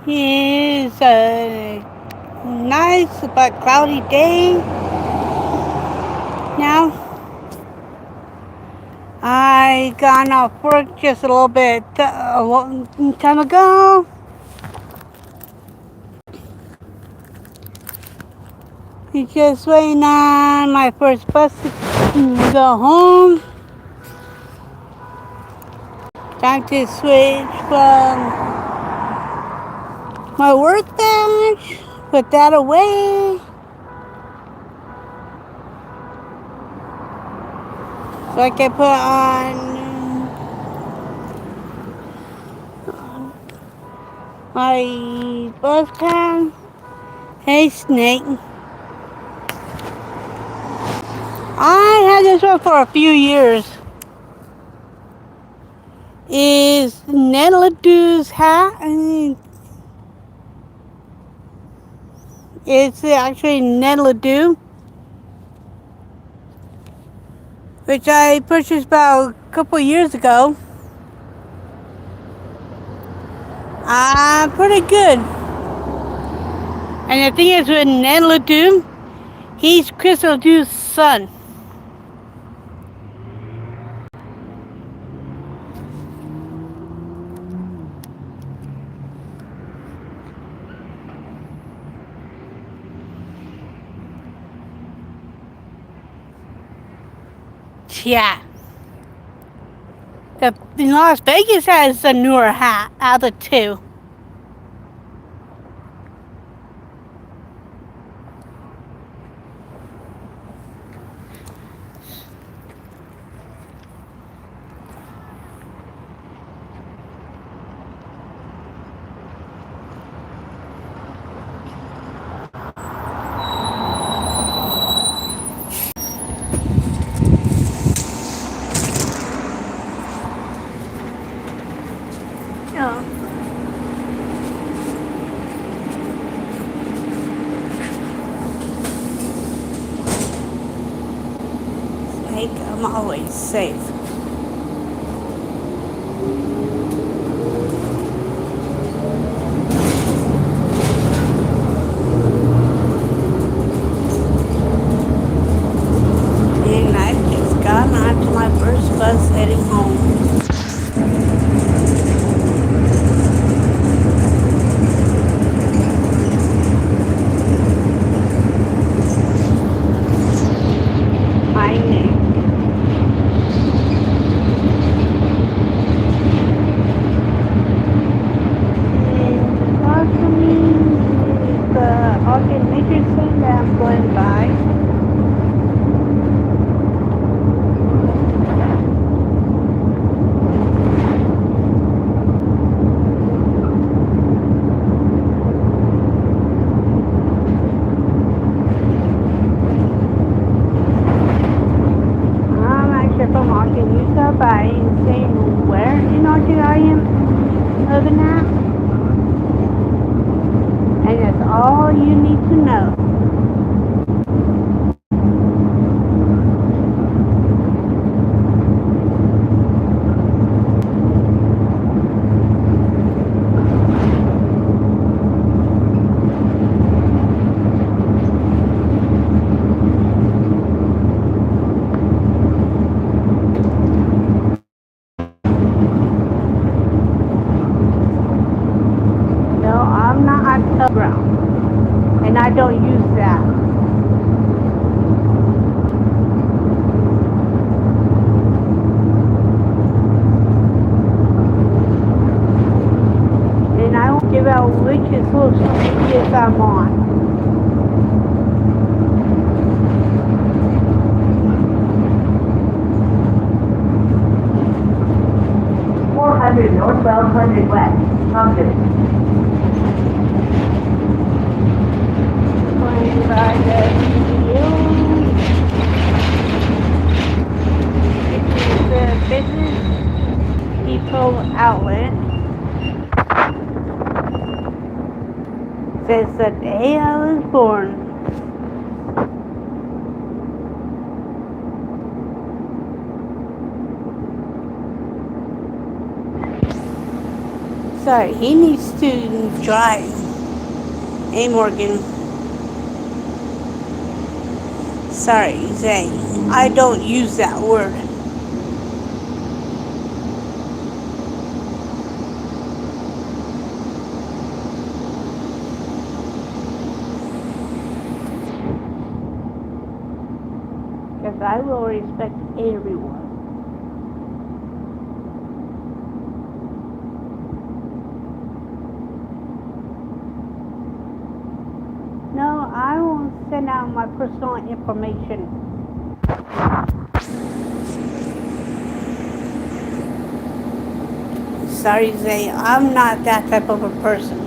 It's a nice but cloudy day now. I got off work just a little bit a long time ago. Just waiting on my first bus to go home. Time to switch from my work badge, put that away, so I can put on my bus pass. Hey, Snake. I had this one for a few years. Is Ned hat. It's actually Ned, which I purchased about a couple years ago. Pretty good. And the thing is with Ned he's Chris Ledoux's son. Yeah. The Las Vegas has a newer hat out of the two. Yeah. I'm always safe. And I just got onto my first bus heading home. My name. Interesting that I'm going by. ไปsaying where in Orchard I am living at, and that's all you need to know. No, I'm not on Telegram, and I don't use that. And I won't give out which social medias I'm on. 400 north, 1200 west, Compton. Going by the This is the Business Depot outlet. Since the day I was born. So Sorry, he needs to drive. Hey, Morgan. Sorry, Zay. I don't use that word. Because I will respect everyone. No, I won't send out my personal information. Sorry, Zay, I'm not that type of a person.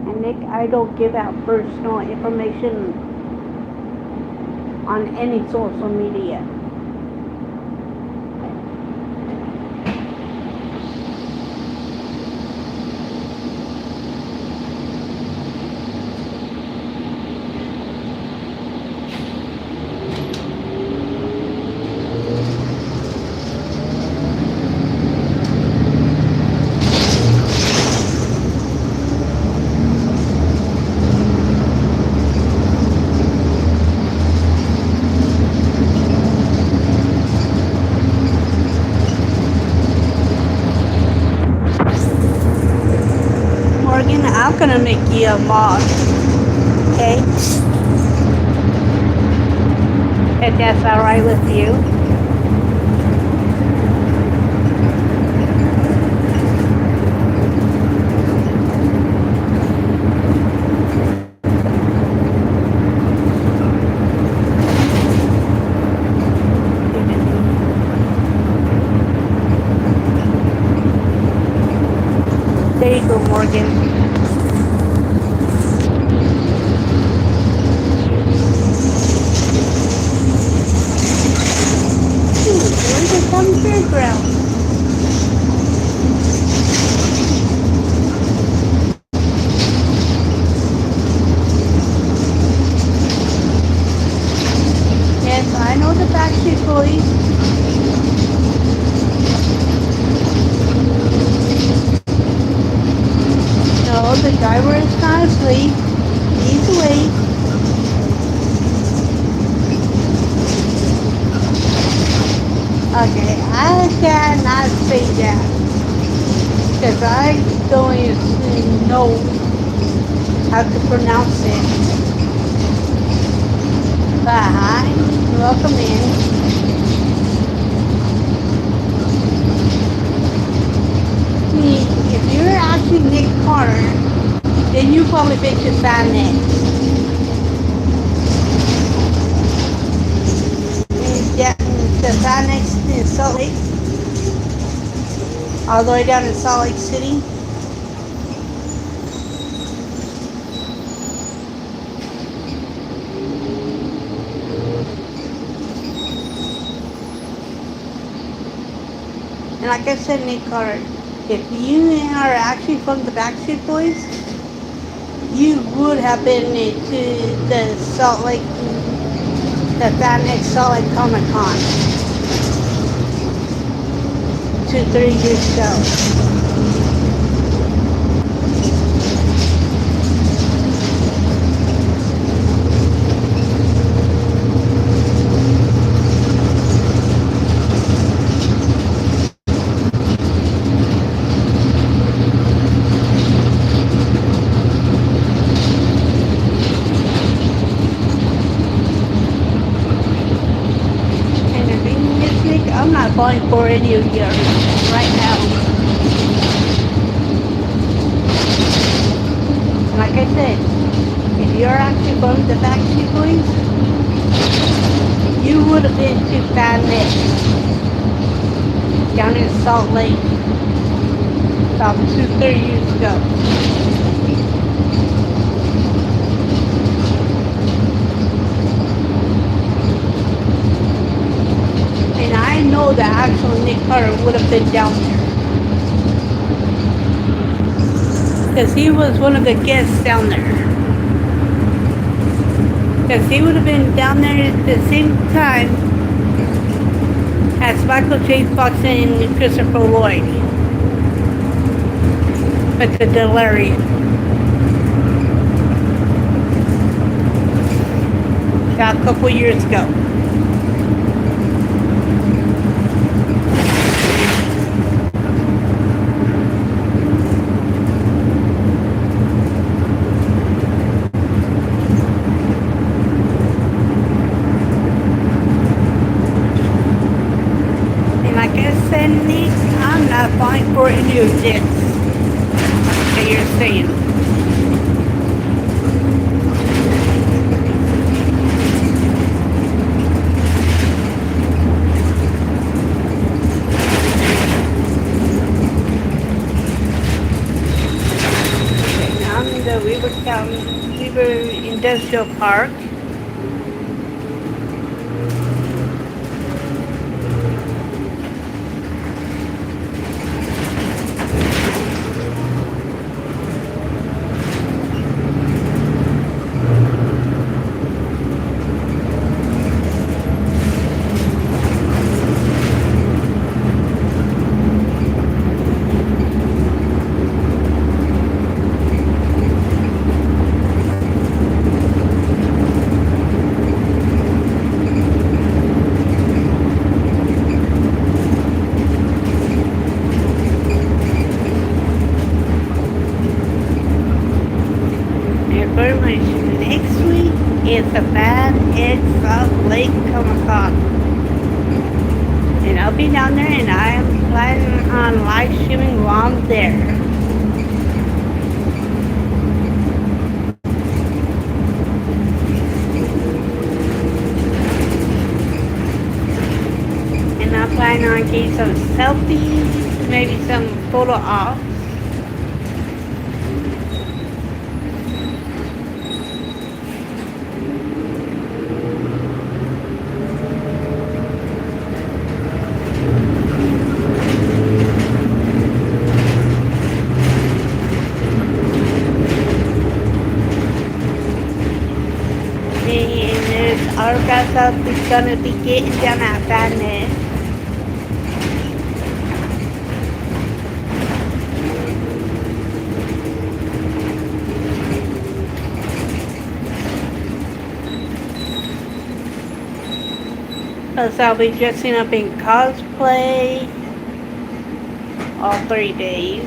And Nick, I don't give out personal information on any social media. Morgan, I'm gonna make you a mod, okay? If that's alright with you. There you go, Morgan. Where's the some fairground? Yes, I know the Backstreet Boys. No, the driver is not asleep. He's awake. Okay, I cannot say that. Because I don't even know how to pronounce it. But hi, welcome in. If you're actually Nick Carter, then you probably picked your fan name. The fan next in Salt Lake, all the way down in Salt Lake City. And like I said, Nick Carter, if you are actually from the Backstreet Boys, you would have been to the Salt Lake, the FanX Salt Lake Comic Con 2-3 years ago. I'm not falling for any of you right now. Like I said, if you're actually from the Backstreet Boys, you would have been to Fan Nick down in Salt Lake about 2-3 years ago. And I know that actual Nick Carter would have been down there. Because he was one of the guests down there. Because he would have been down there at the same time Has Michael J. Fox and Christopher Lloyd. With the Delirium. Yeah, a couple years ago. And like I said, Nick, I'm not fine for any of this that you're saying. I'm in the River Industrial Park. And very much next week is the Bad Egg South Lake Comic-Con. And I'll be down there and I am planning on live streaming while I'm there. And I'm planning on getting some selfies, maybe some photo ops. And there's autographs I'll gonna be getting down at Badness. Plus I'll be dressing up in cosplay all 3 days.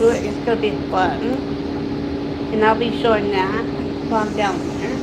It's gonna be fun. And I'll be showing that while I'm down there.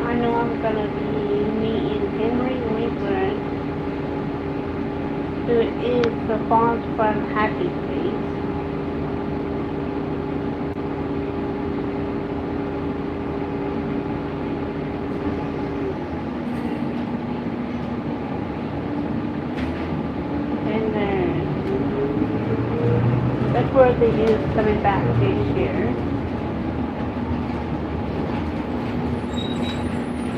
I know I'm gonna be meeting Henry Winkler, who is the Fonz from Happy Face. And that's where they is coming back this year.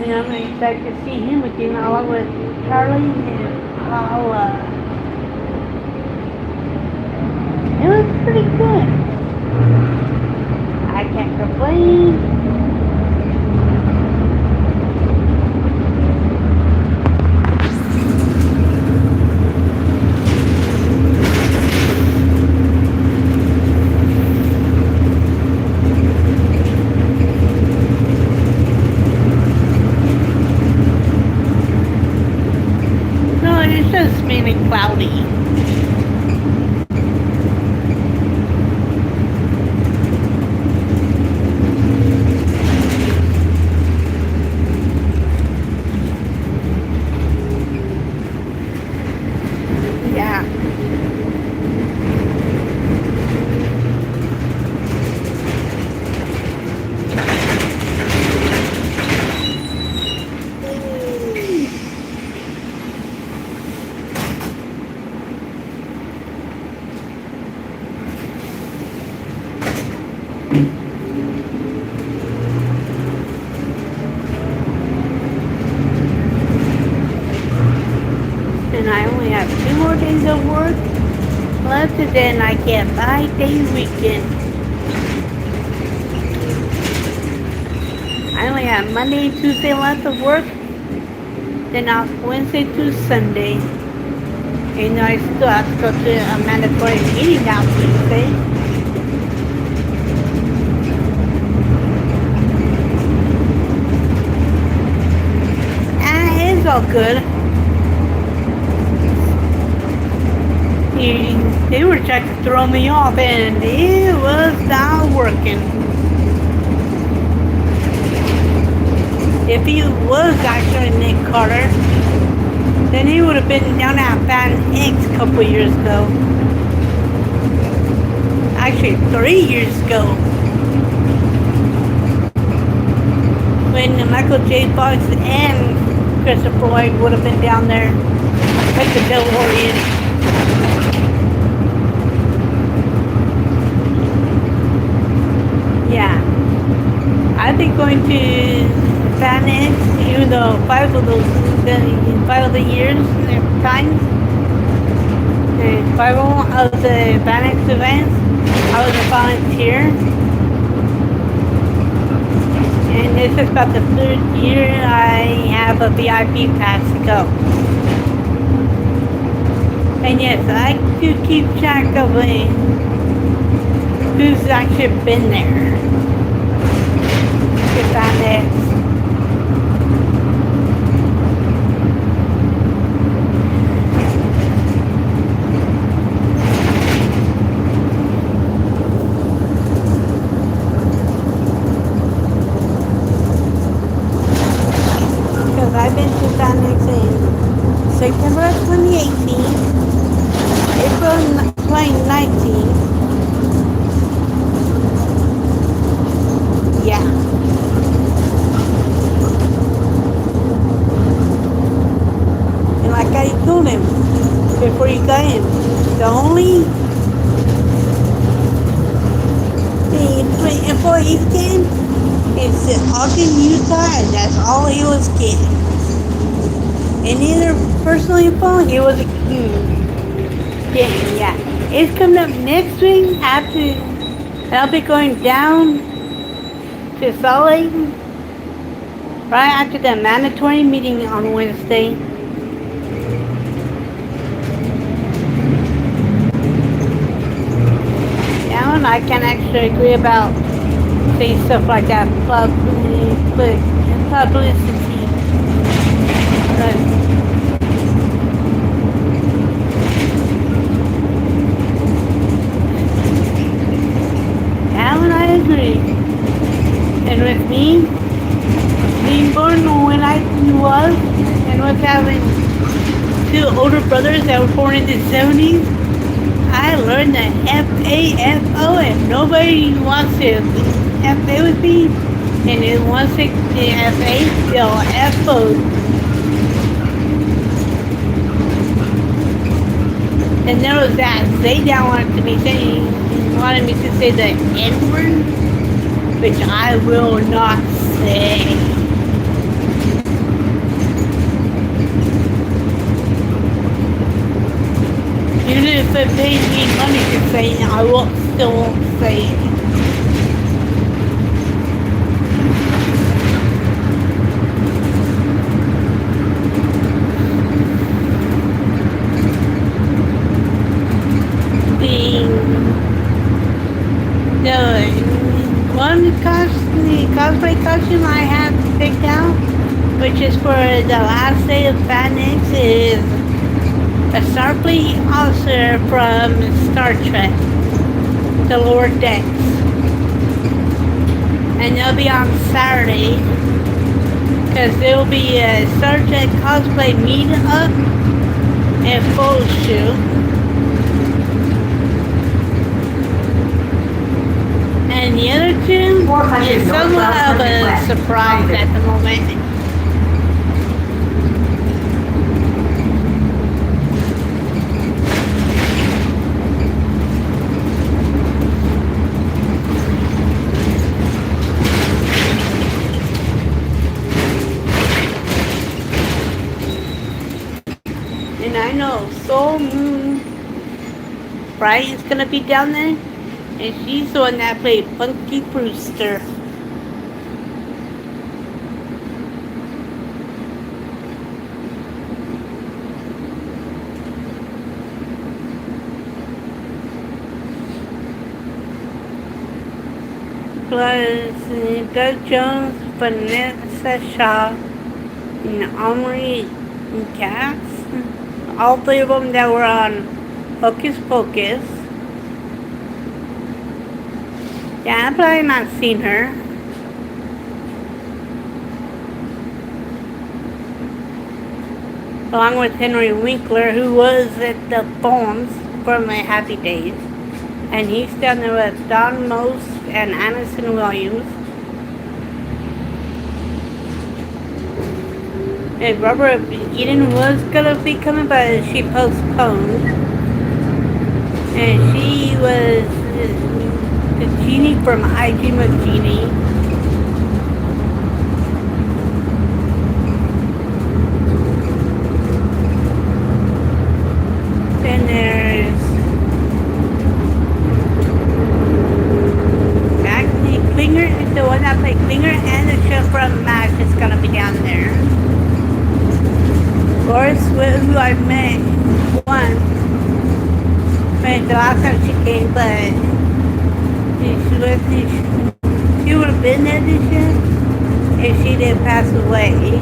And I'm excited to see him again along with Charlie and Paula. It was pretty good. I can't complain. No, it's just mainly cloudy. Yeah. And I only have 2 more days of work left, and then I get 5-day weekend. I only have Monday and Tuesday left of work, then off Wednesday to Sunday. And I still have to go to a mandatory meeting now Tuesday. It's all good. They were trying to throw me off, and it was not working. If he was actually Nick Carter, then he would have been down at Fan X a couple years ago. Actually, 3 years ago. When Michael J. Fox and Christopher Lloyd would have been down there like the DeLorean. Yeah, I've been going to Fan X, even though 5 of the years, times, and 5 of the Fan X events, I was a volunteer. And this is about the 3rd year I have a VIP pass to go. And yes, I do keep track of who's actually been there. To Fan X. Because I've been to Fan X in September 2018, April 2019. Yeah. And like I told him before he got in, the only employees getting is the Ogden, Utah, and that's all he was getting. Any other personal info, he was getting, yeah. It's coming up next week after, I'll be going down to Salt Lake right after the mandatory meeting on Wednesday. Yeah, and I can actually agree about saying stuff like that publicity. But yeah, and I agree. And with me, being born when I was, and with having 2 older brothers that were born in the 70s, I learned the F-A-F-O, and nobody wants to F-A with me, and then once they F-A, they'll F-O. And there was that Zaydown wanted me to say the N-word, which I will not say. if it pays me money to say it, I will still won't say it. The one cosplay costume I have picked out, which is for the last day of FanX, is a Starfleet officer from Star Trek, the Lower Decks. And they'll be on Saturday, because there will be a Star Trek cosplay meet-up and photo shoot. And the other two is somewhat of a surprise at the moment. And I know Soul Moon Bright is gonna be down there. And she's the one that played Punky Brewster. Plus Doug Jones, Vanessa Shaw, and Omri Cass. All three of them that were on Hocus Pocus. Yeah, I've probably not seen her. Along with Henry Winkler, who was at the Phones from My Happy Days. And he's down there with Don Most and Addison Williams. And Barbara Eden was gonna be coming, but she postponed. And she was the Genie from I Dream of Jeannie. Then there's Maxie Klinger, the one that played Klinger, and the show from MASH is gonna be down there. Of course, who I met once, the last time she came, but she would have been there this year if she didn't pass away.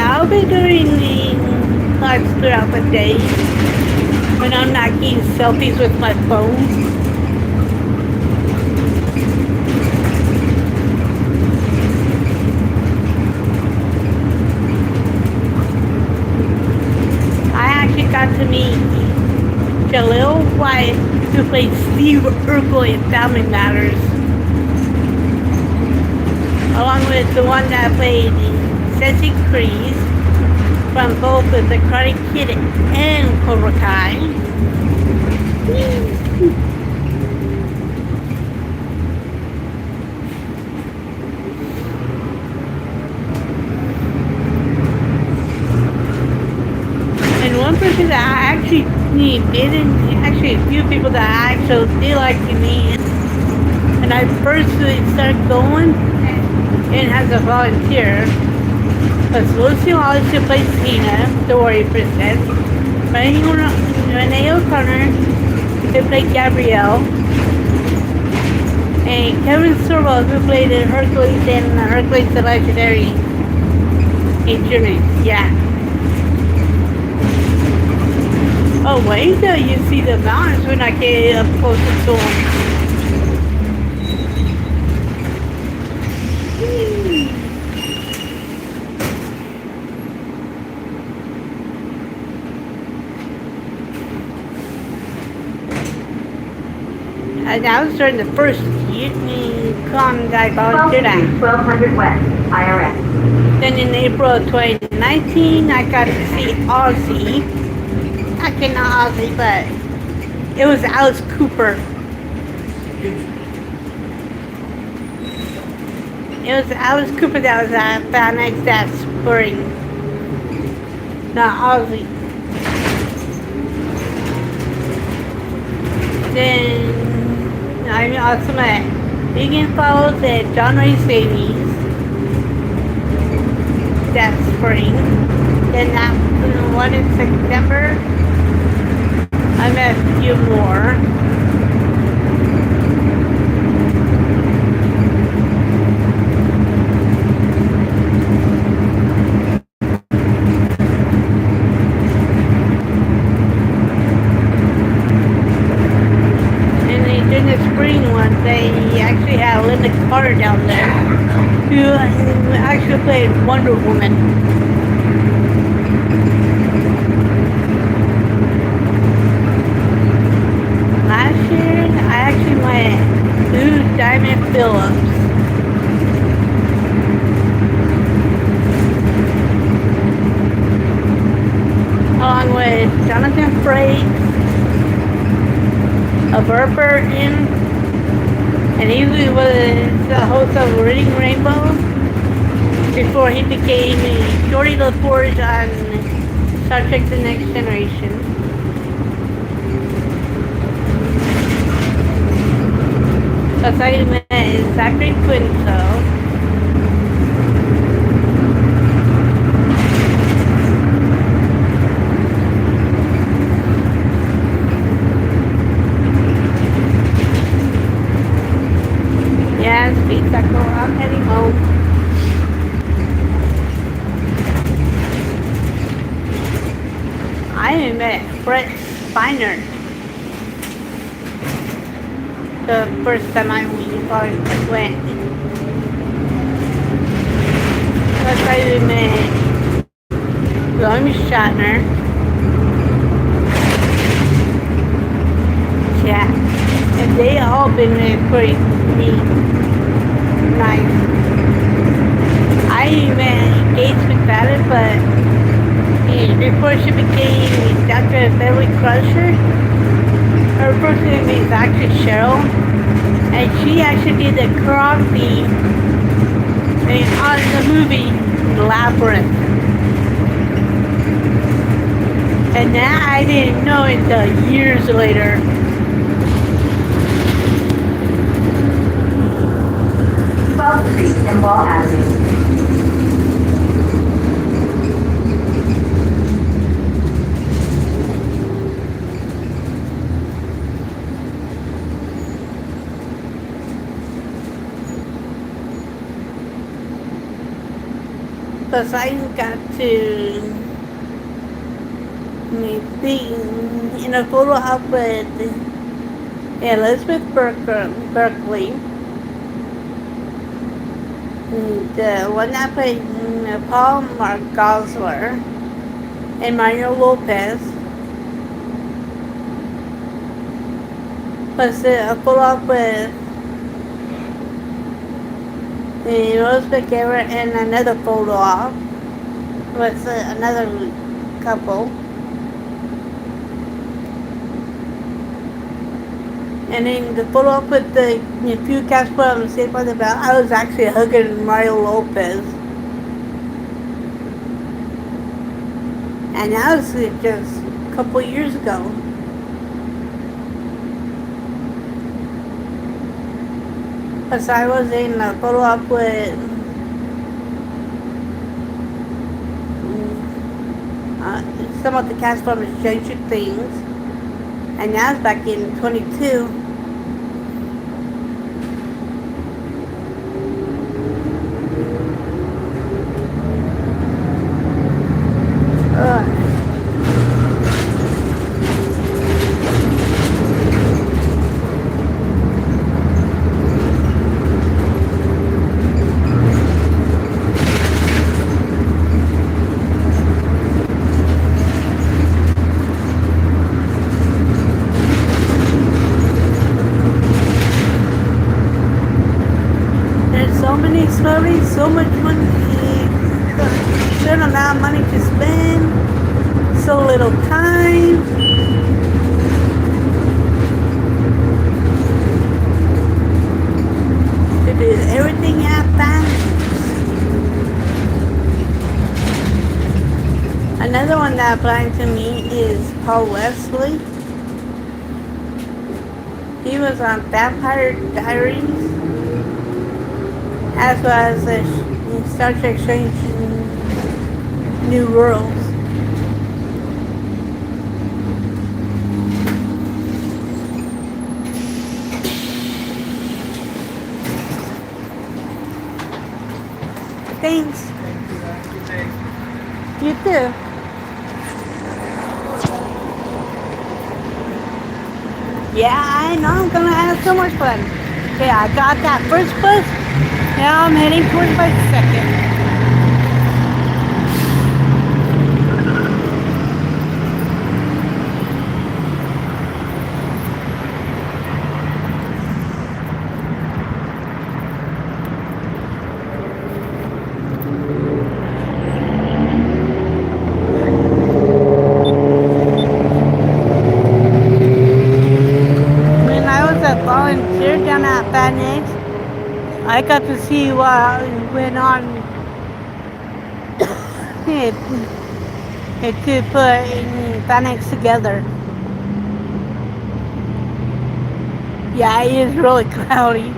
I'll be doing the lives throughout the day when I'm not getting selfies with my phone. I actually got to meet Jaleel White, who played Steve Urkel in Family Matters, along with the one that played Ceci Crease from both of the Karate Kid and Cobra Kai. And one person that I actually didn't, actually a few people that I actually did like to meet, and I personally started going and as a volunteer, was Lucy Wallace, who plays Tina, the warrior princess, Renee O'Connor, who played Gabrielle, and Kevin Sorbo, who played Hercules in Hercules the Legendary in Germany. Yeah. Oh, wait until you see the mountains when I get up closer to them. That was during the first Con I 12th volunteered at. Street, 1200 West, IRS. Then in April of 2019, I got to see Ozzy. Actually, not Ozzy, but it was Alice Cooper. It was Alice Cooper that was at Phoenix that spring. Not Ozzy. Then I also met Vegan Falls at John Ray Davies that spring. Then that one in September, I met a few more. And then during the spring one, they actually had Linda Carter down there, who actually played Wonder Woman. Last year, I actually met Lou Diamond Phillips. Along with Jonathan Frakes, a Burr Burton, and he was the host of Reading Rainbow before he became Geordie LaForge on Star Trek The Next Generation. Plus I met Zachary Quinto. Yeah, speed cycle, I'm heading home. I even met Brett Spiner. The first time I went. Plus I even met Romy Shatner. Yeah. And they all been pretty neat. Nice. I met Gates McFadden, but before she became Dr. Beverly Crusher, her first name is actually Cheryl, and she actually did the karate on the movie Labyrinth. And that I didn't know until years later. 12th Street and Wall Avenue. Plus I got to be in a photo op with Elizabeth Berkley. The one that played Paul Mark Gosler and Mario Lopez. Plus a photo op with Rose McGarrett and another photo op with another couple. And then the photo up with the few cats put on the Saved by the Bell, I was actually hugging Mario Lopez. And that was just a couple years ago. Plus I was in a photo op with some of the cast from Stranger Things. And that was back in 22. many slowly, so much money, certain amount of money to spend, so little time. To do everything at fast. Another one that applied to me is Paul Wesley. He was on Vampire Diaries, as well as the Star Trek Strange New Worlds. Thanks. You too. Yeah, I know. I'm gonna have so much fun. Okay, I got that first bus. Now I'm heading towards my second. When I was a volunteer down at Bad Eggs, I got to see what went on. It to put Bad Eggs together. Yeah, it is really cloudy.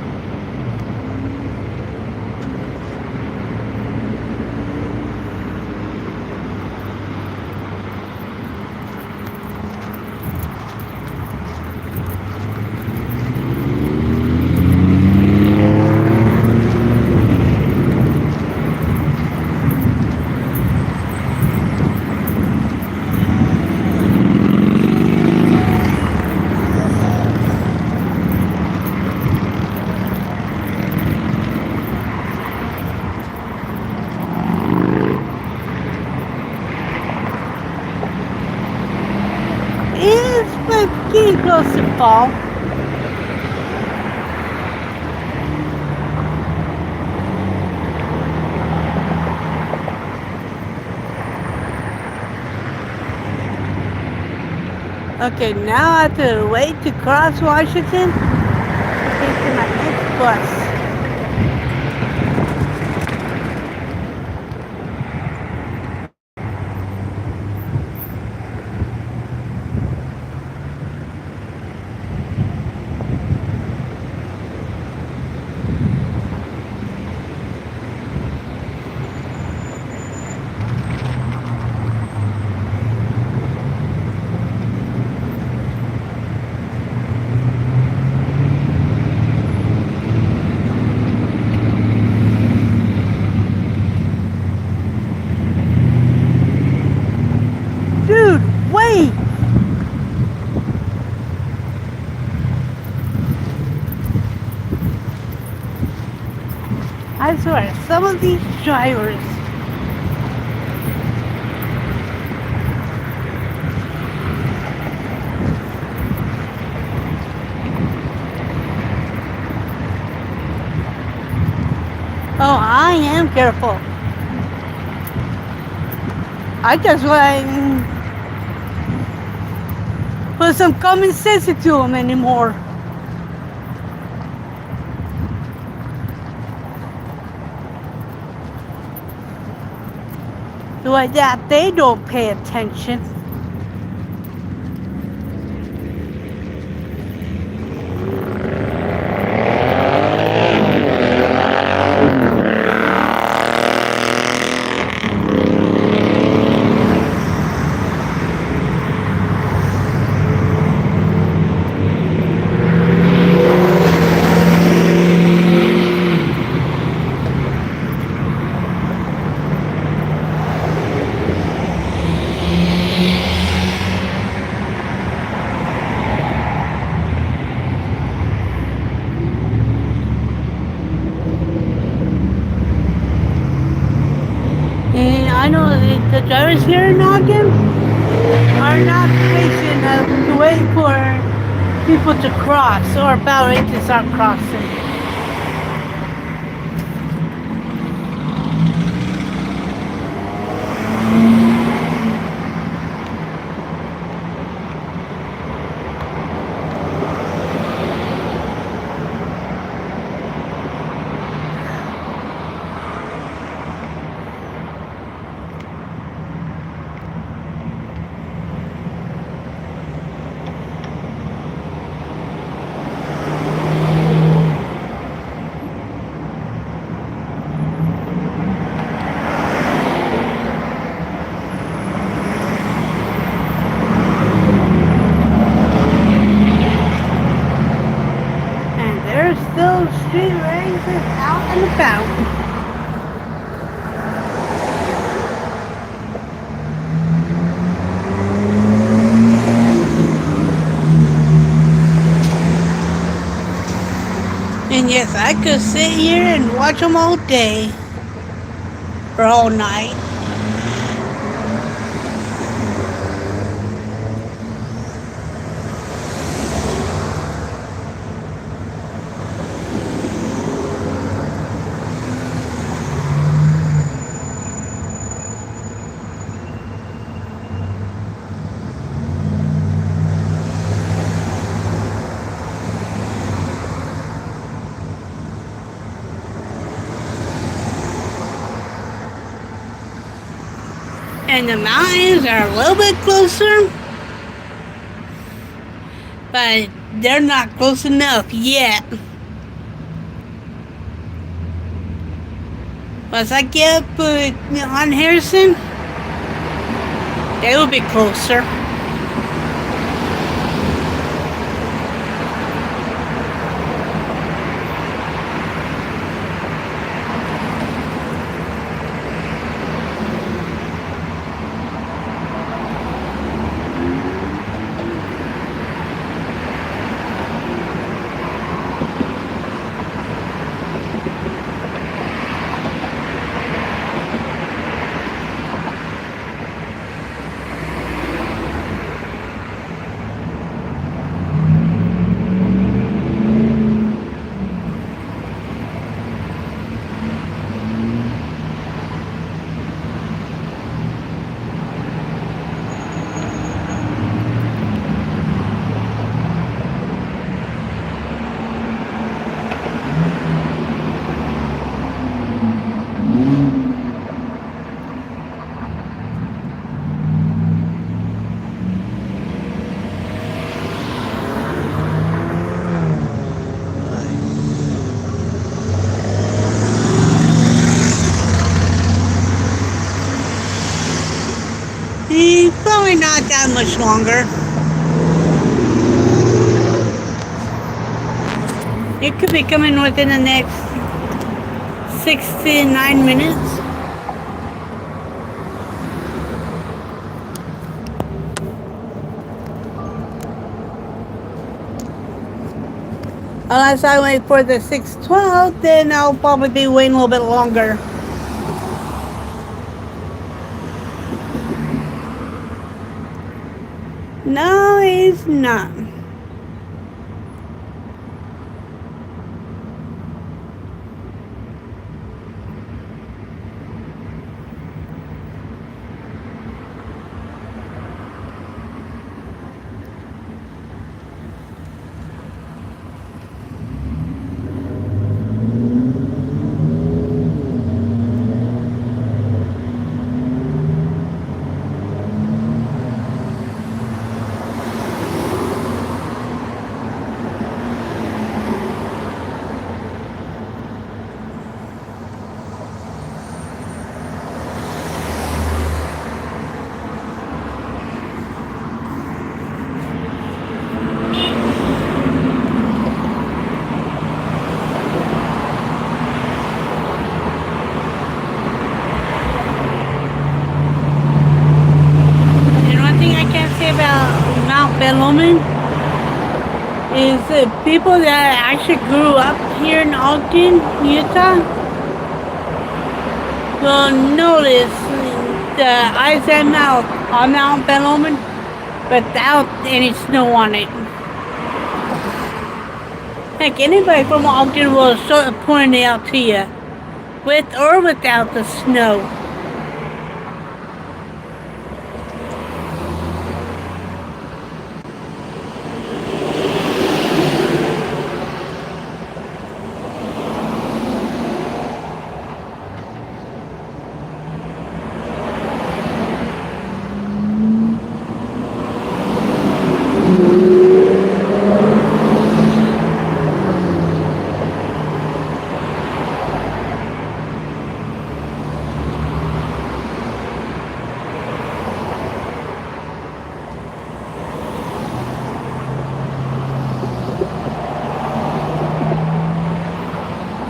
It's getting close to fall. Okay, now I have to wait to cross Washington to get to my next bus. Dude, wait! I swear, some of these drivers. Oh, I am careful. I just want to put some common sense into them anymore. Like that, they don't pay attention. And I know the drivers here in Ogden are not patient enough to wait for people to cross or about ready to start crossing. those street racers out and about. And yes, I could sit here and watch them all day or all night. And the mountains are a little bit closer, but they're not close enough yet. Once I get up on Harrison, they will be closer. Probably not that much longer. It could be coming within the next 6 to 9 minutes. Unless I wait for the 6:12, then I'll probably be waiting a little bit longer. No, it's not. Bellman is the people that actually grew up here in Ogden, Utah, will notice the ice and melt on Mount Bellman without any snow on it. Heck, anybody from Ogden will point it out to you, with or without the snow.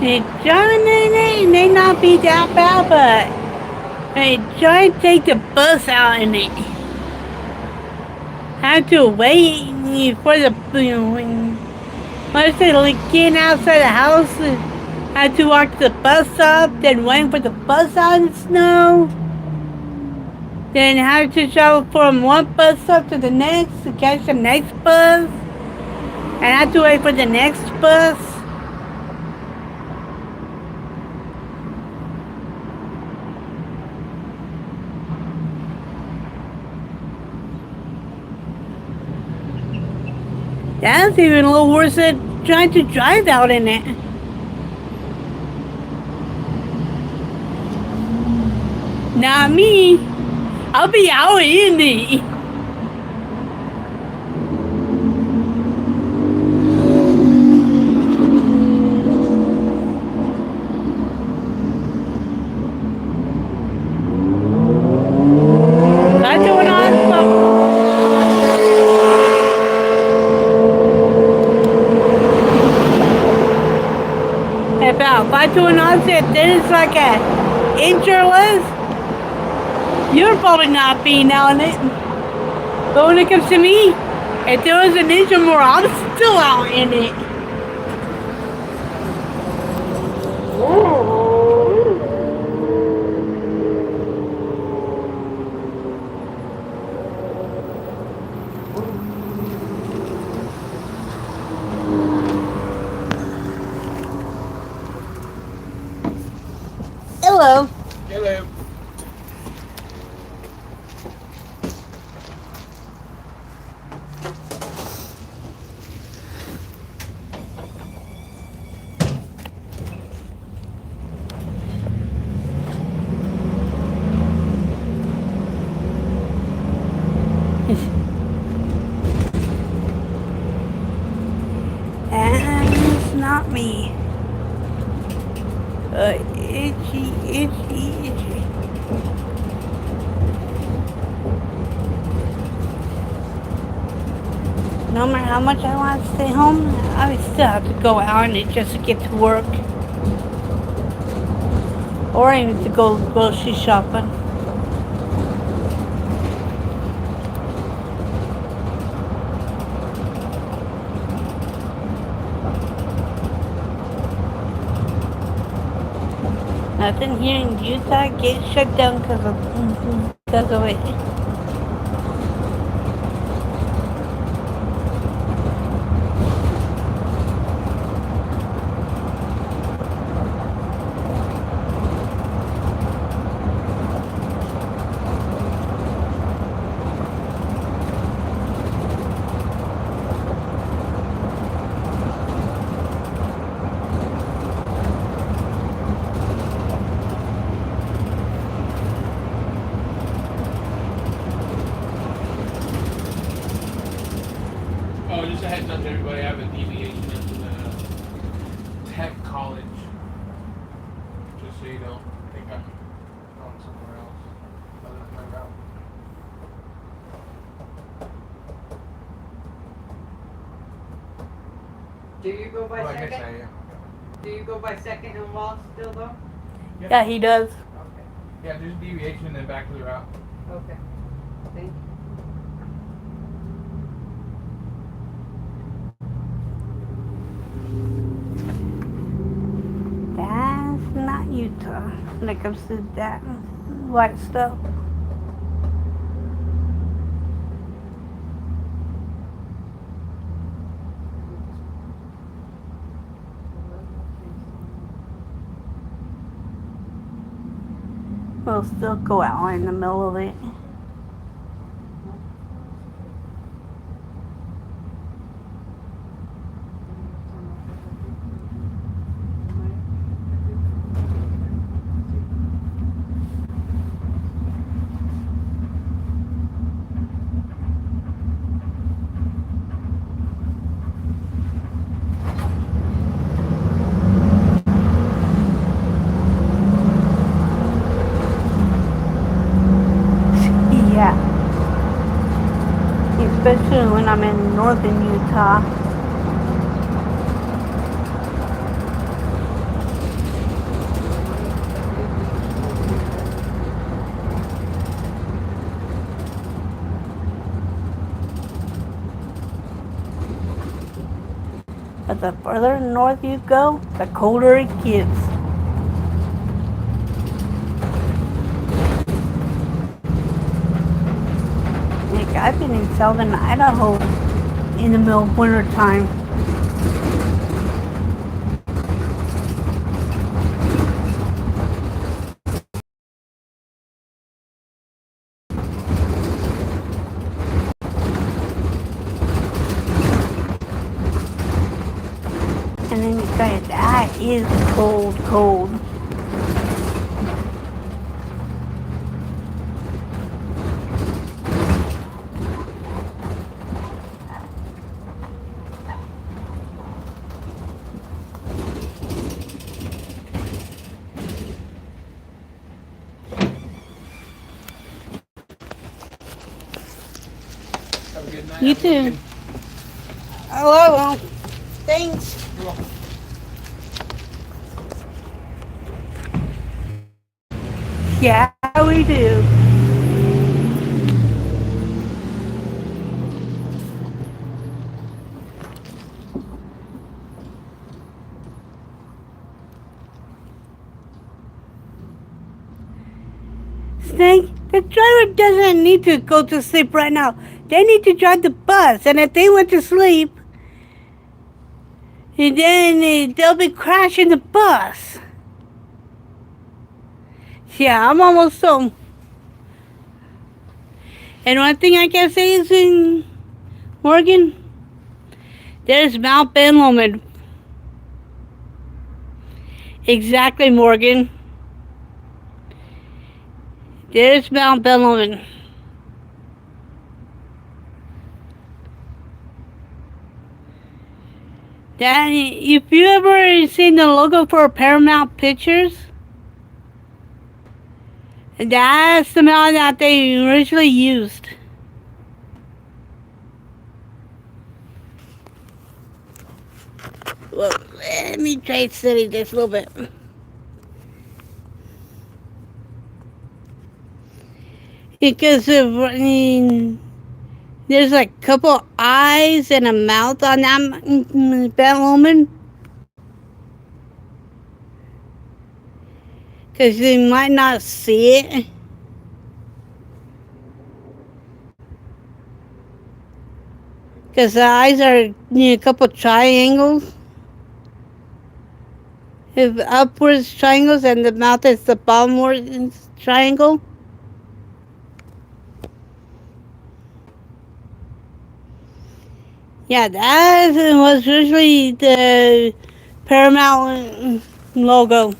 It may not be that bad, but I try to take the bus out and it had to wait for the once they like getting outside the house. Had to walk the bus up, then waiting for the bus out in the snow. Then had to travel from one bus stop to the next to catch the next bus. And had to wait for the next bus. That's even a little worse than trying to drive out in it. Not me. I'll be out in it. Not doing awesome. If I do an onset, then it's like a insureless. You're probably not being out in it. But when it comes to me, if there was an inch or more, I'm still out in it. Hello. Hello. And it's not me. Itchy, itchy, itchy. No matter how much I want to stay home, I still have to go out in it just to get to work. Or even to go grocery shopping. Nothing here in Utah gets shut down because of it. Oh, just a heads up to everybody, I have a deviation into the tech college. Just so you don't think I'm going somewhere else other than my route. Do you go by Well, I guess I second? am. Do you go by second and Wall still though? Yeah, he does. Okay, Yeah, there's deviation and then back to the route. okay. Thank you. That's not Utah when it comes to that white stuff. We'll still go out in the middle of it. Yeah. Especially when I'm in northern Utah. But the further north you go, the colder it gets. Heck, I've been in southern Idaho in the middle of winter time. And then you tell you that is cold, cold. Have a good night. You Have a good too. weekend. Oh, well, thanks. You're welcome. Yeah, we do. Snake, the driver doesn't need to go to sleep right now. They need to drive the bus, and if they went to sleep, then they'll be crashing the bus. Yeah, I'm almost home. And one thing I can say is in Morgan, there's Mount Ben Lomond. Exactly, Morgan. There's Mount Ben Lomond. That, if you ever seen the logo for Paramount Pictures, that's the mountain that they originally used. Well, let me try to study this a little bit. Because there's a couple eyes and a mouth on that Ben Lomond. Because you might not see it. Because the eyes are a couple triangles. If upwards triangles and the mouth is the bottomwards triangle. Yeah, that was usually the Paramount logo.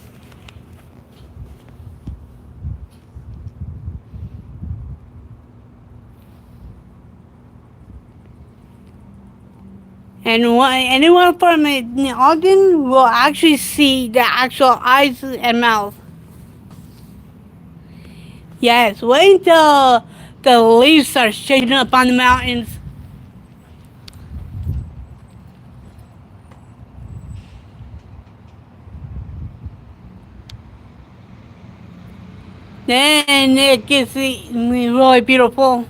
And anyone from Ogden will actually see the actual eyes and mouth. Yes, wait until the leaves start shaking up on the mountains. Then it gets really beautiful.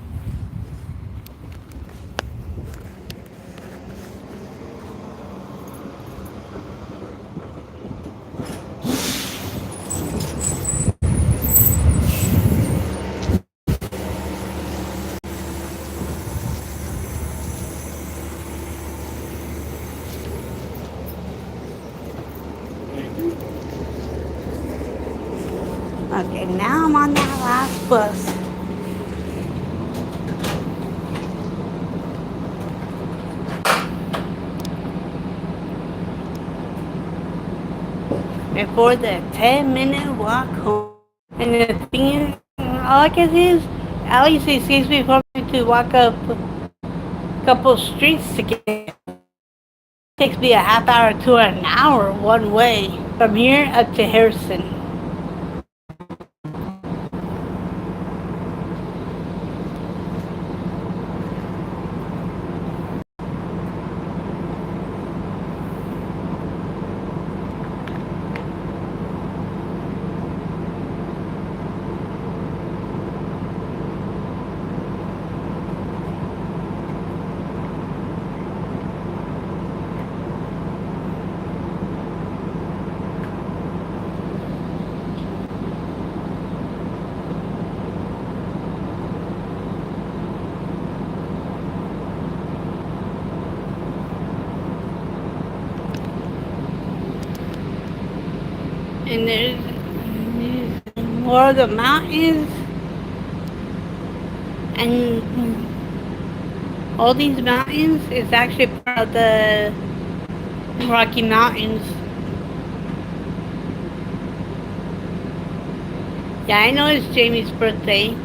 Okay, now I'm on that last bus. Before the 10-minute walk home. And the thing is, all I can say is, at least it saves me from having to walk up a couple streets to get. It takes me a half hour to an hour one way from here up to Harrison. and there's more of the mountains, and all these mountains is actually part of the Rocky Mountains. Yeah, I know it's Jamie's birthday,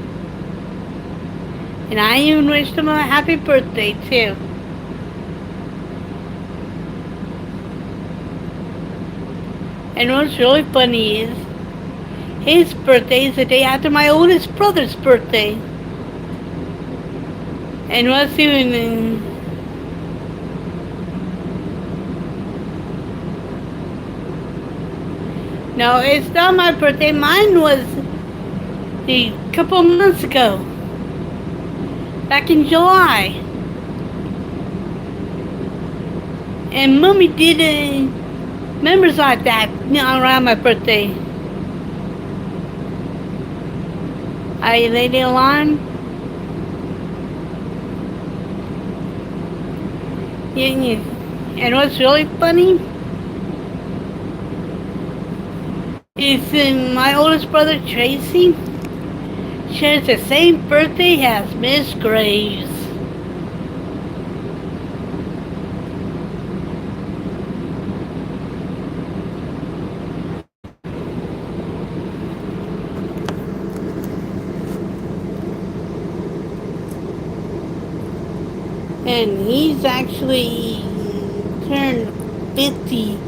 and I even wished him a happy birthday too. And what's really funny is his birthday is the day after my oldest brother's birthday. And what's even no, it's not my birthday. Mine was a couple months ago, back in July. And Mommy did members like that around my birthday. I laid the alarm. Yeah, yeah. And what's really funny is my oldest brother Tracy shares the same birthday as Miss Graves. And he's actually turned 50.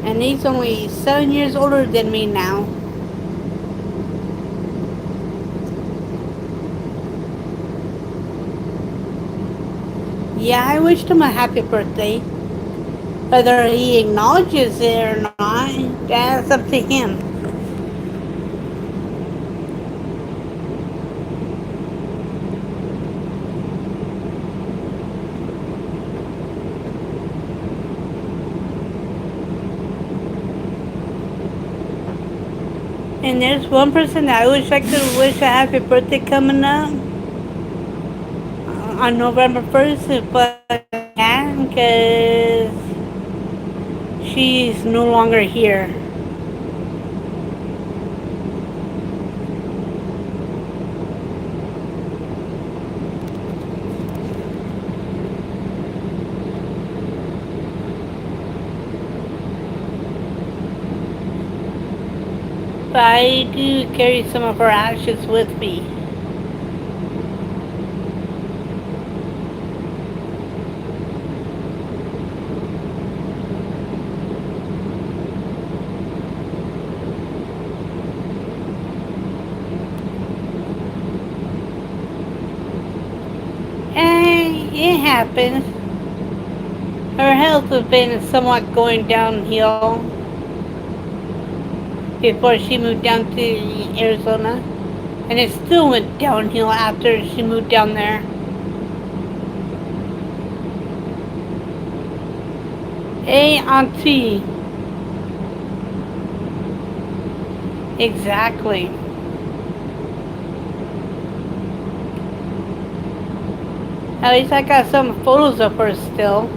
And he's only 7 years older than me now. Yeah, I wished him a happy birthday. Whether he acknowledges it or not, that's up to him. And there's one person that I wish I could wish a happy birthday coming up on November 1st, but I can't because she's no longer here. But I do carry some of her ashes with me. And it happens. Her health has been somewhat going downhill before she moved down to Arizona. And it still went downhill after she moved down there. Hey, Auntie. Exactly. At least I got some photos of her still.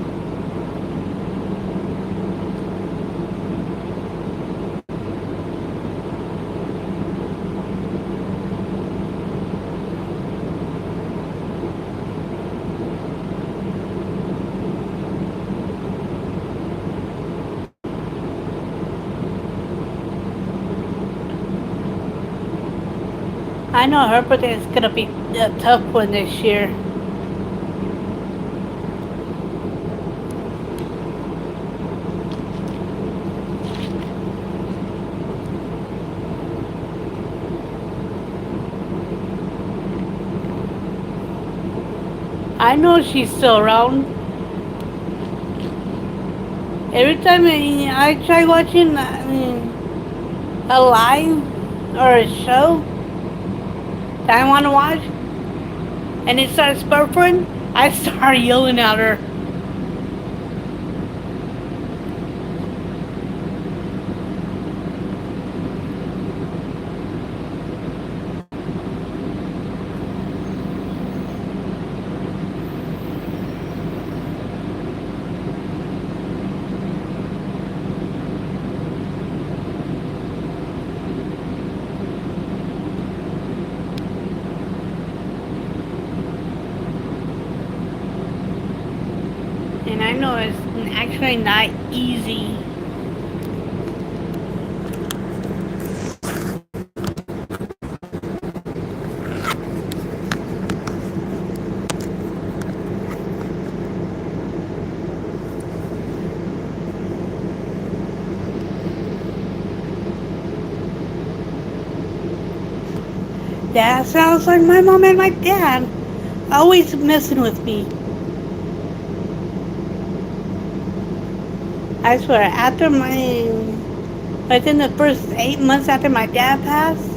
I know her birthday is gonna be a tough one this year. I know she's still around. Every time I try watching a live or a show that I want to watch, and it starts buffering, I start yelling at her. know it's actually not easy. That sounds like my mom and my dad. Always messing with me. I swear, within the first 8 months after my dad passed,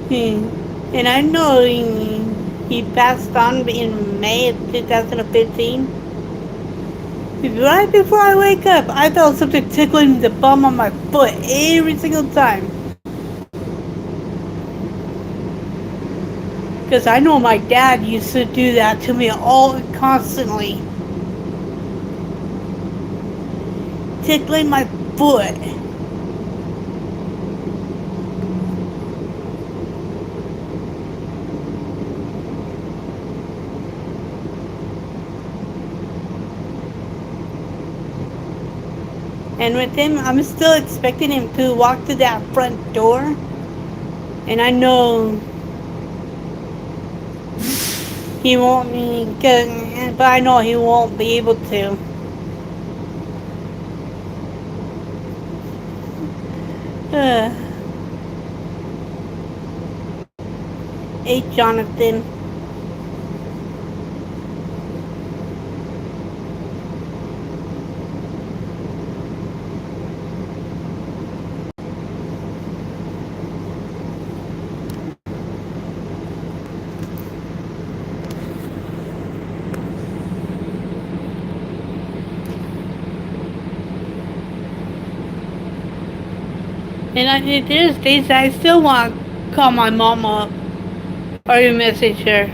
hmm, and I know he passed on in May of 2015. Right before I wake up, I felt something tickling the bum of my foot every single time. Because I know my dad used to do that to me all constantly. Tickling my foot. And with him, I'm still expecting him to walk through that front door. And I know he won't, but I know he won't be able to. Uh, hey, Jonathan. There's days I still want to call my mom up or message her.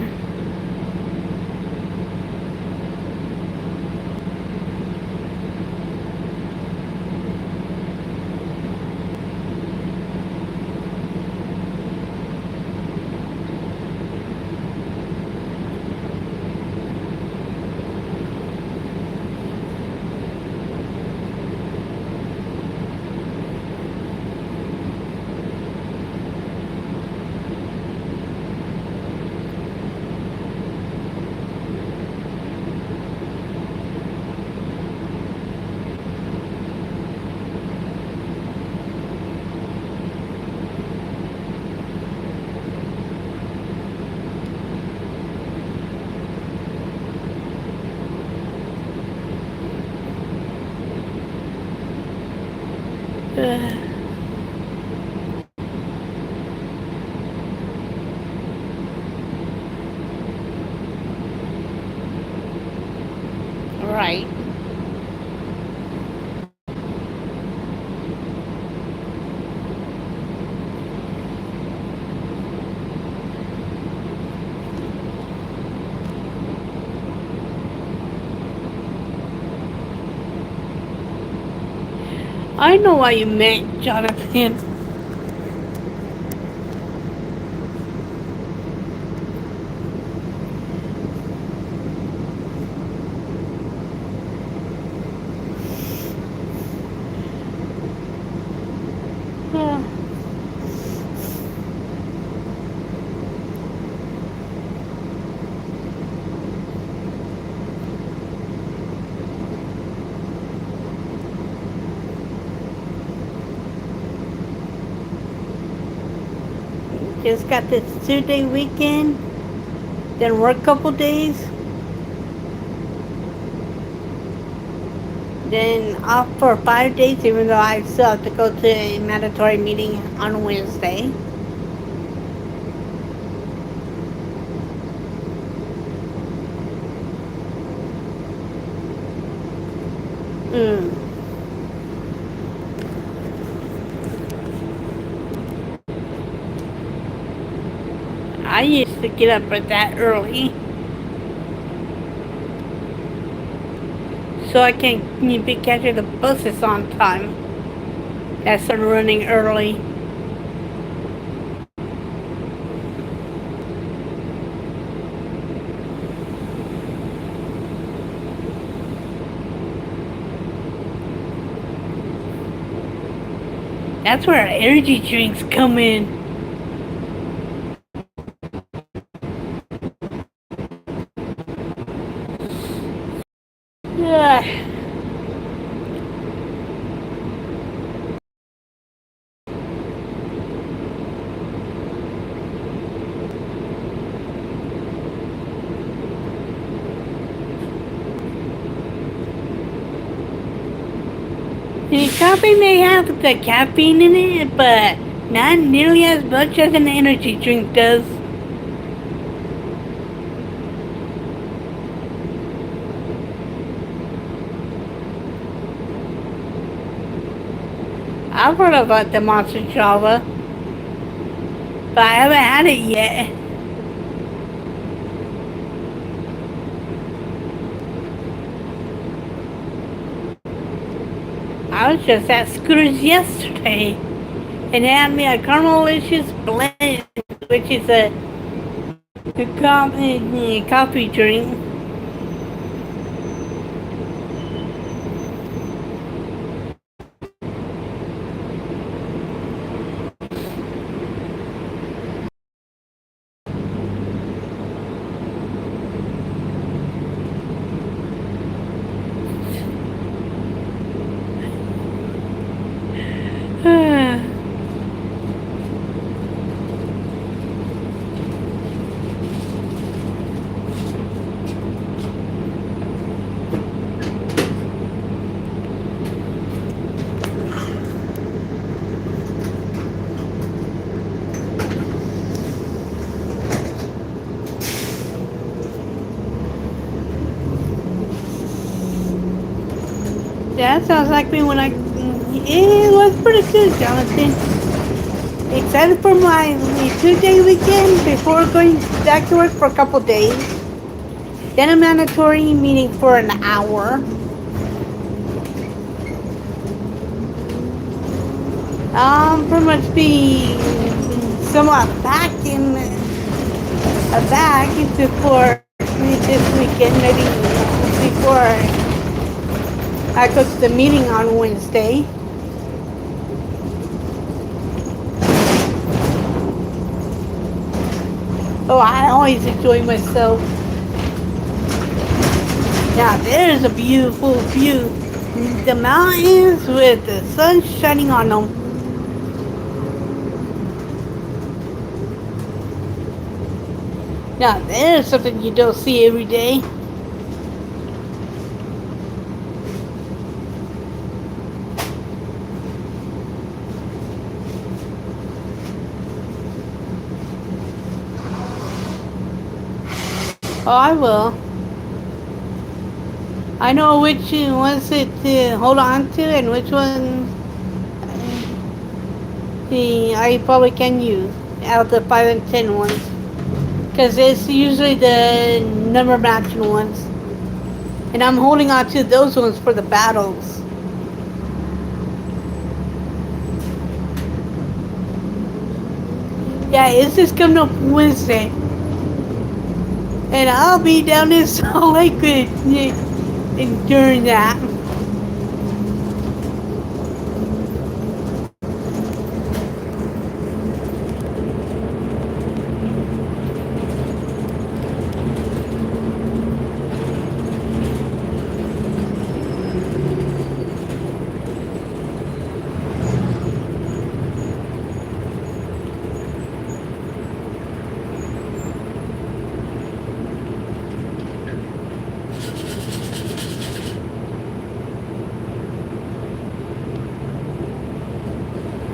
Right. I know what you meant, Jonathan. Just got this 2-day weekend, then work a couple days, then off for 5 days, even though I still have to go to a mandatory meeting on Wednesday. Mm. I used to get up at that early so I can be catching the buses on time. That started running early. That's where energy drinks come in. Yeah. The coffee may have the caffeine in it, but not nearly as much as an energy drink does. I've heard about the Monster Java, but I haven't had it yet. I was just at Scooter's yesterday, and they had me a Caramelicious Blend, which is a coffee drink. That sounds like me when I. It was pretty good, Jonathan. Except for my 2-day weekend before going back to work for a couple days. Then a mandatory meeting for an hour. Pretty much be somewhat back before this weekend, maybe before I go to the meeting on Wednesday. Oh, I always enjoy myself. Now there's a beautiful view. The mountains with the sun shining on them. Now there's something you don't see every day. Oh, I will. I know which ones to hold on to and which ones I probably can use out of the 5 and 10 ones. Because it's usually the number matching ones. And I'm holding on to those ones for the battles. Yeah, it's just coming up Wednesday. And I'll be down in Salt Lake during that.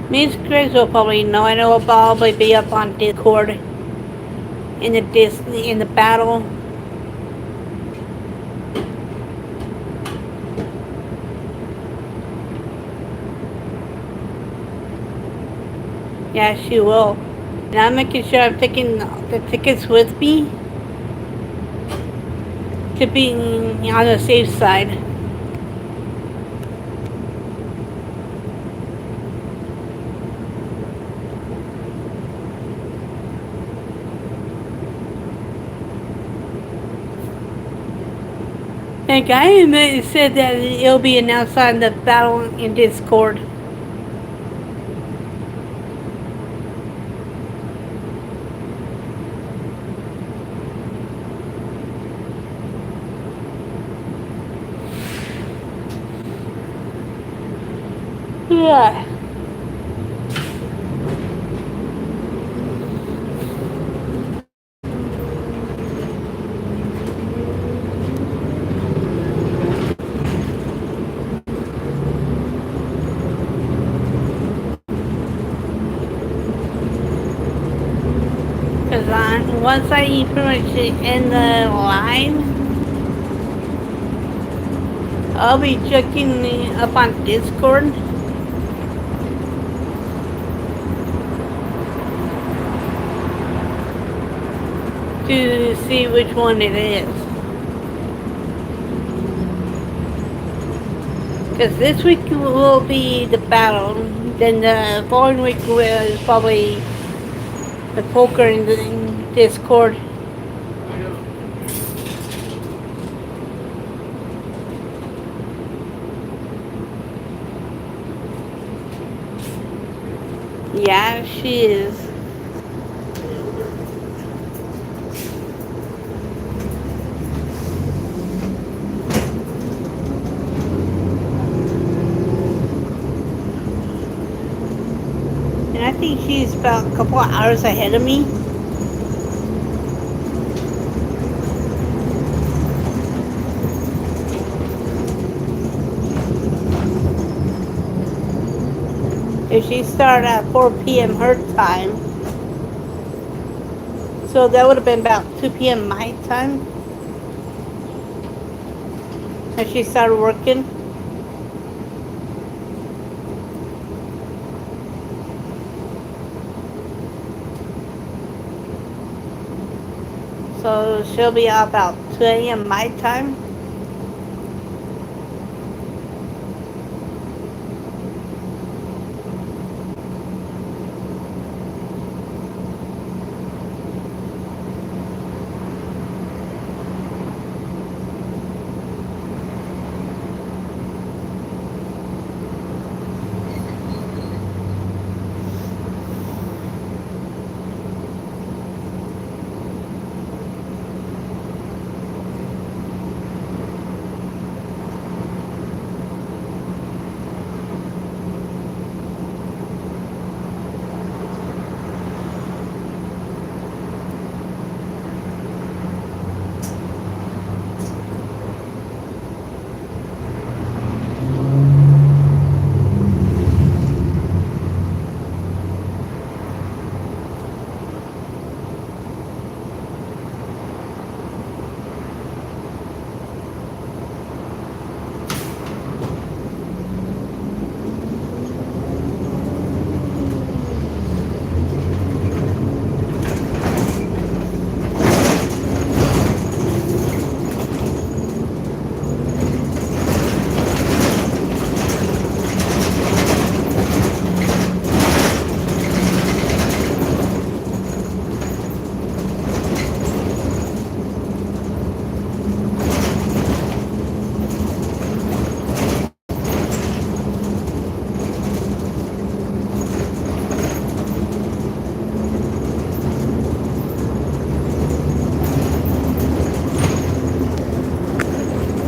Miss Griggs will probably know. I know I'll probably be up on Discord in the battle. Yeah, she will. And I'm making sure I'm taking the tickets with me to be on the safe side. A guy said that it'll be announced on the battle in Discord. Yeah. Because once I pretty much end the line, I'll be checking up on Discord to see which one it is. Because this week will be the battle, then the following week is probably the poker in the Discord. I know. Yeah, she is. And I think she's about a couple of hours ahead of me. If she started at 4 p.m. her time, so that would have been about 2 p.m. my time. And she started working. So she'll be out about 2 a.m. my time.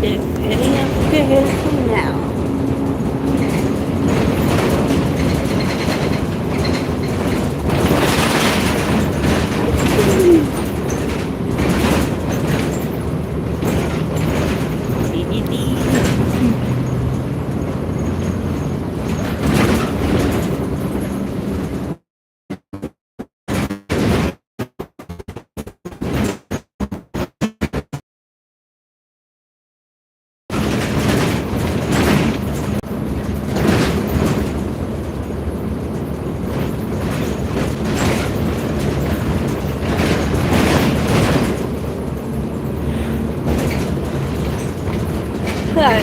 It's heading up to Hilton now. Huh.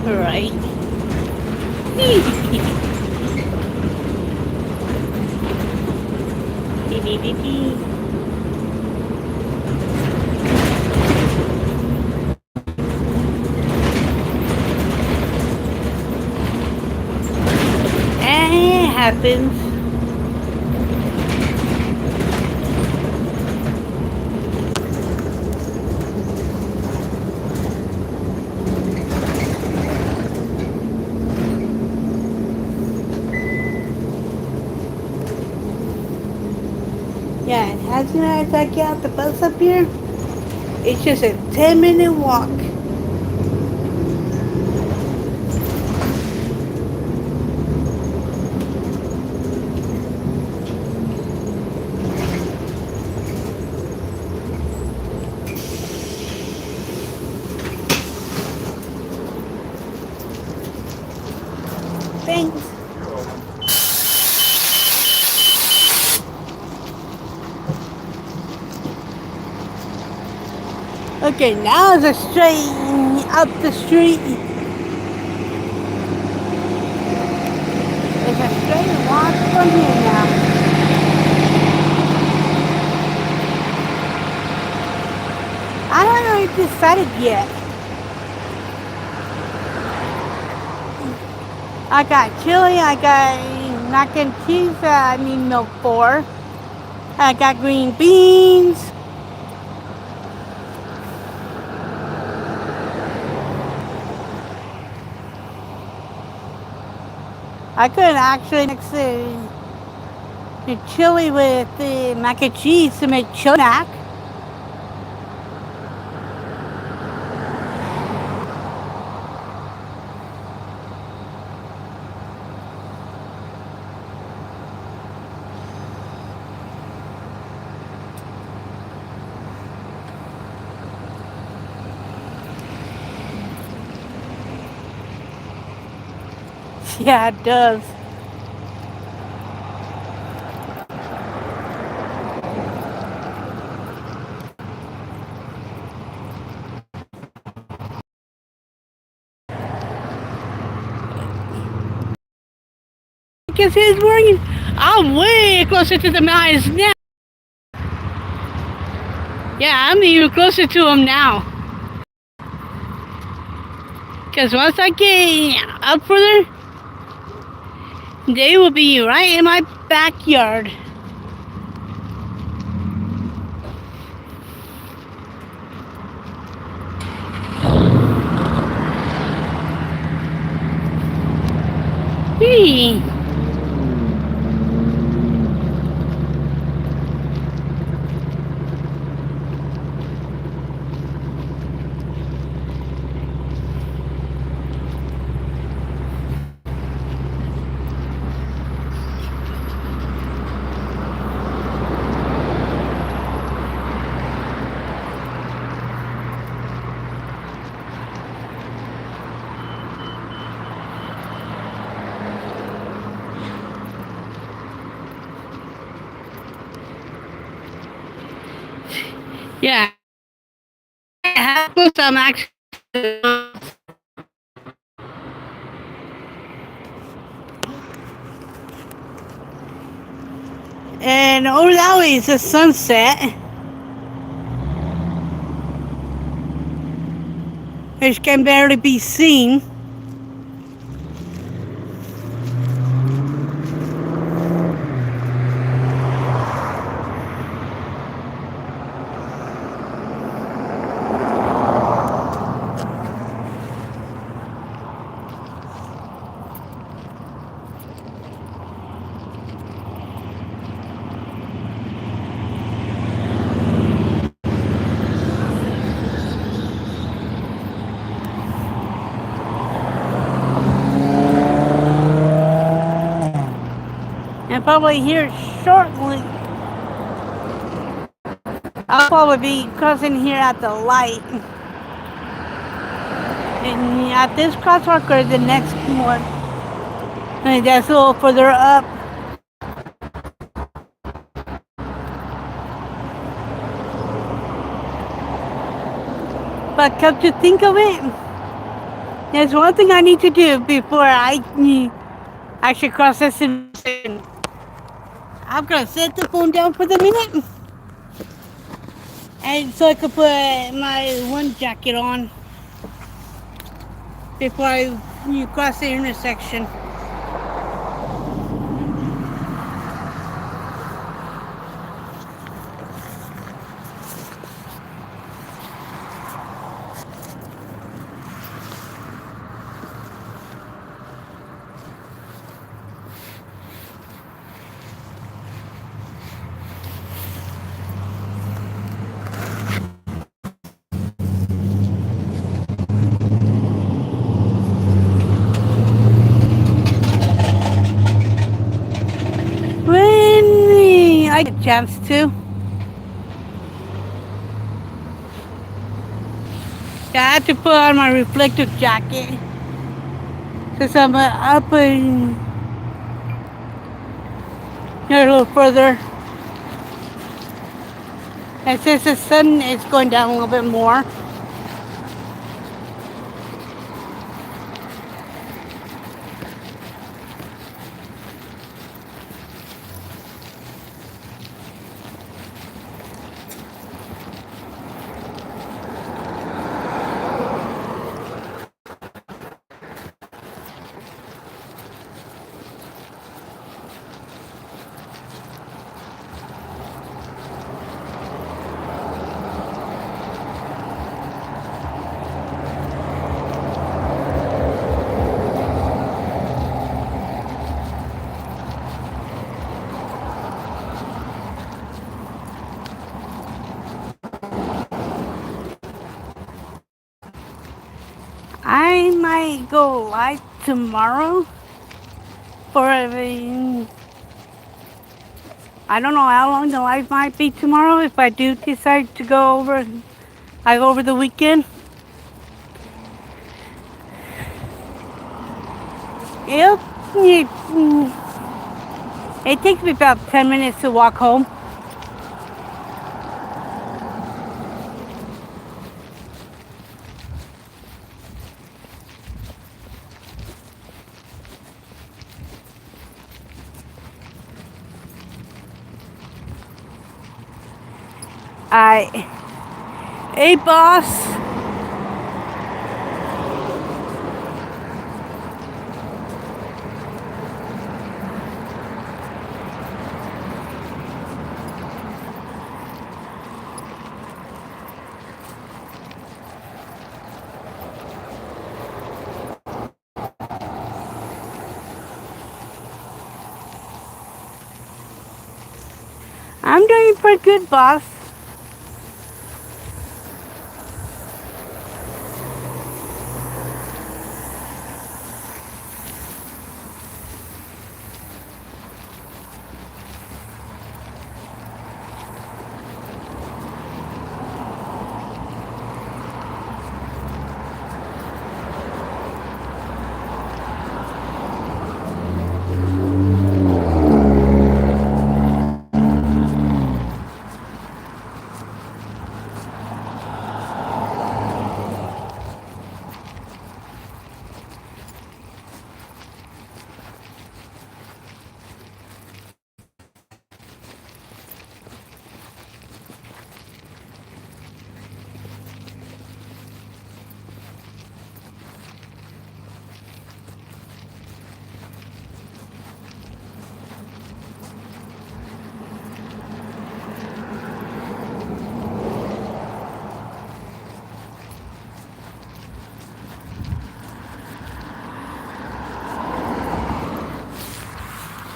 Right. Beep, beep, beep, beep. It happens. Yeah, and as soon as I get out the bus up here, it's just a 10-minute walk. Thanks. Okay, now it's a straight up the street. It's a straight walk from here now. I don't know if decided yet. I got chili, I got mac and cheese, I need milk for. I got green beans. I could actually mix the chili with the mac and cheese to make chili mac. Yeah, it does. Because he's working. I'm way closer to the mountains now. Yeah, I'm even closer to him now. Because once I get up further, they will be right in my backyard. Whee! Yeah. I'm actually. And over that way is the sunset, which can barely be seen. And probably here shortly, I'll probably be crossing here at the light. And at this crosswalk or the next one. And that's a little further up. But come to think of it, There's one thing I need to do before I actually cross this intersection. I'm gonna set the phone down for the minute, and so I can put my wind jacket on before I cross the intersection. When I get a chance to. I had to put on my reflective jacket since I'm up in here a little further. And since the sun is going down a little bit more, I might go live tomorrow for a. I don't know how long the live might be tomorrow if I do decide to go over like over the weekend. It, it, it takes me about 10 minutes to walk home. Hey boss, I'm doing pretty good, boss.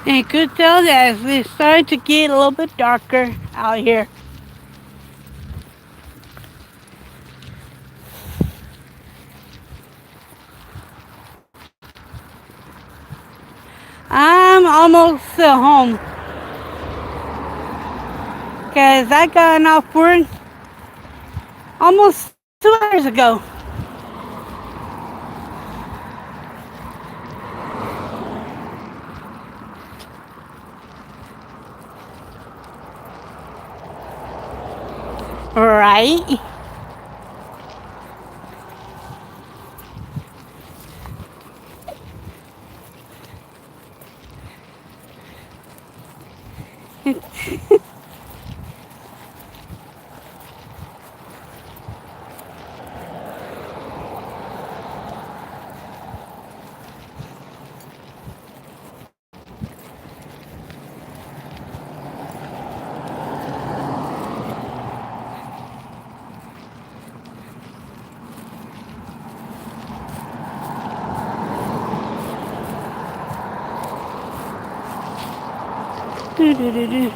And you could tell that it's starting to get a little bit darker out here. I'm almost home. Because I got off work almost 2 hours ago. Right? Do-do-do-do.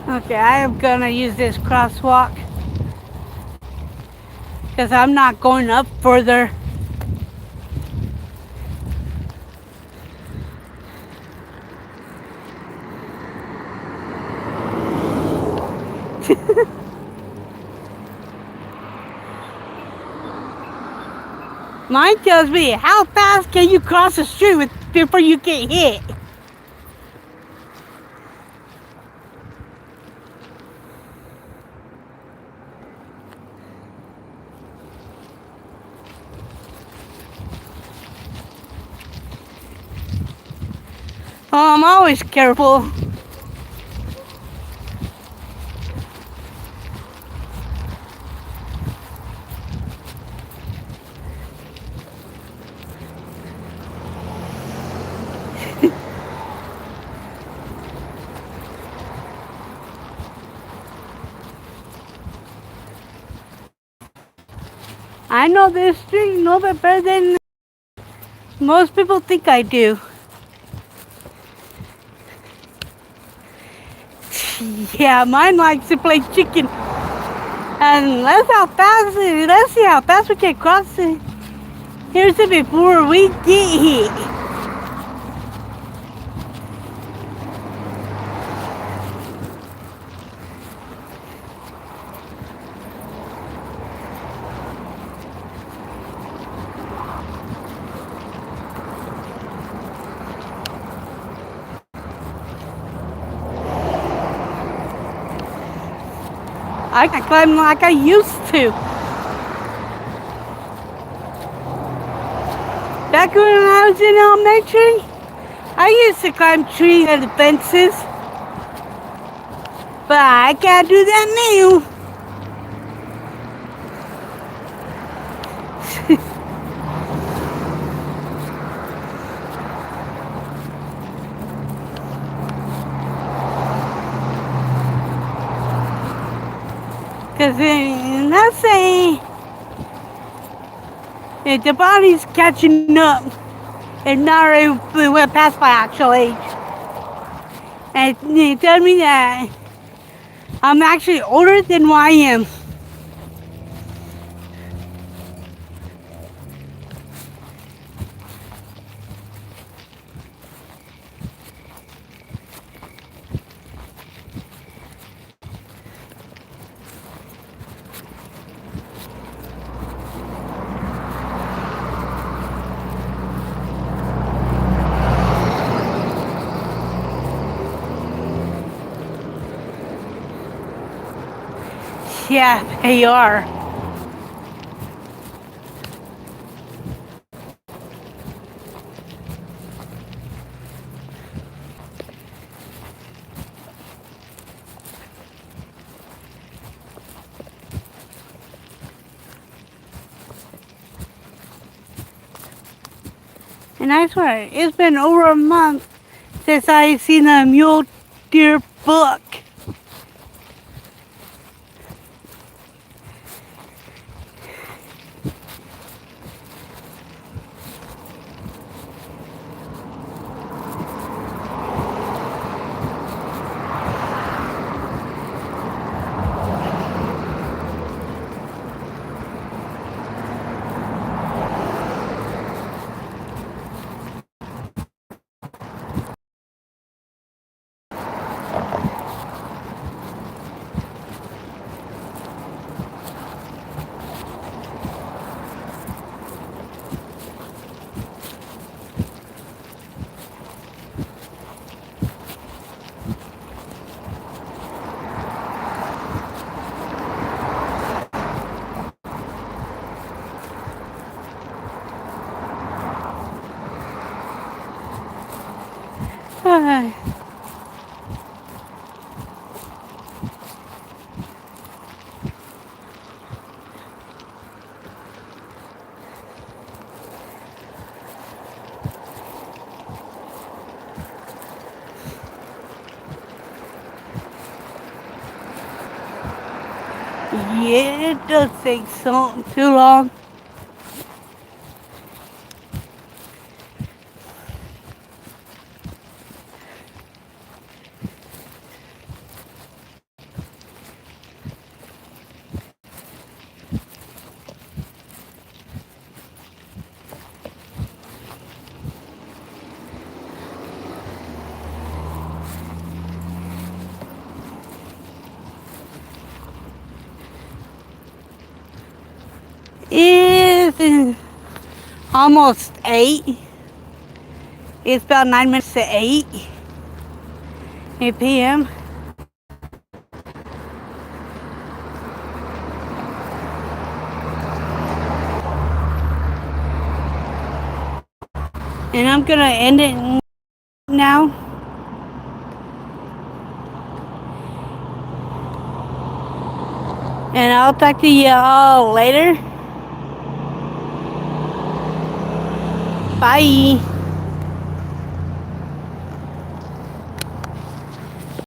Okay, I am gonna use this crosswalk because I'm not going up further. Mine tells me how fast can you cross the street before you get hit. I'm always careful. I know this street a little bit better than most people think I do. Yeah, mine likes to play chicken. And let's see how fast we can cross it. Here's it before we get hit. I can climb like I used to. Back when I was in elementary, I used to climb trees and fences. But I can't do that now. Because let's say if the body's catching up and not really went past my actual age. And they tell me that I'm actually older than what I am. Yeah, they are. And I swear, it's been over a month since I seen a mule deer buck. Yeah, it does take so too long. It's almost 8. It's about 9 minutes to 8 p.m. And I'm gonna end it now. And I'll talk to you all later. Bye.